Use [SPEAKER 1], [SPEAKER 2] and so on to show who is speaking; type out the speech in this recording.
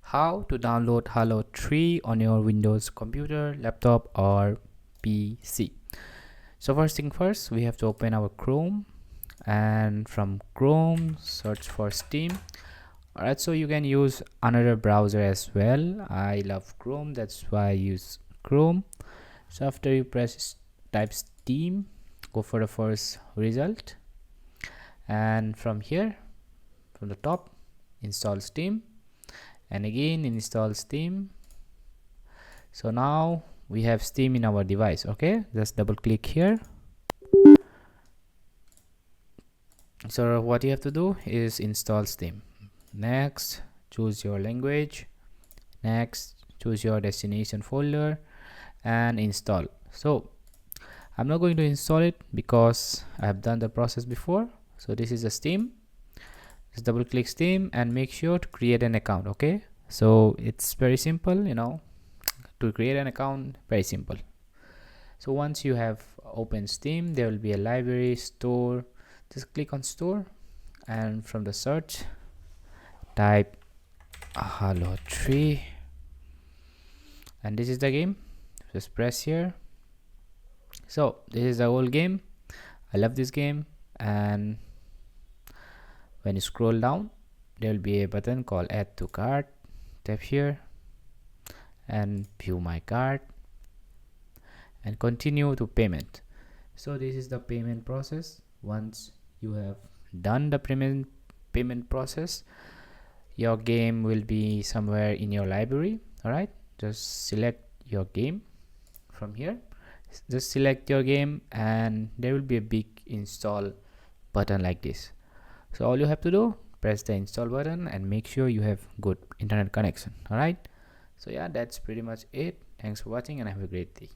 [SPEAKER 1] How to download Halo 3 on your Windows computer, laptop, or PC. So first thing first, we have to open our Chrome, and from Chrome search for Steam. Alright, so you can use another browser as well. I love Chrome, that's why I use Chrome. So after you type Steam, go for the first result, and from here, from the top, install Steam, and again install Steam. So now we have Steam in our device. Okay, just double click here. So what you have to do is install Steam. Next, choose your language. Next, choose your destination folder and install. So I'm not going to install it because I have done the process before. So this is the Steam. Just double click Steam and make sure to create an account. Okay, so it's very simple, to create an account, very simple. So once you have opened Steam, there will be a library, store. Just click on store, and from the search type Halo 3, and this is the game. Just press here. So this is the whole game. I love this game. And when you scroll down, there will be a button called add to cart. Tap here and view my cart and continue to payment. So this is the payment process. Once you have done the payment process, your game will be somewhere in your library. All right, just select your game from here. Just select your game and there will be a big install button like this. So all you have to do, press the install button and make sure you have good internet connection. All right, so yeah, that's pretty much it. Thanks for watching and have a great day.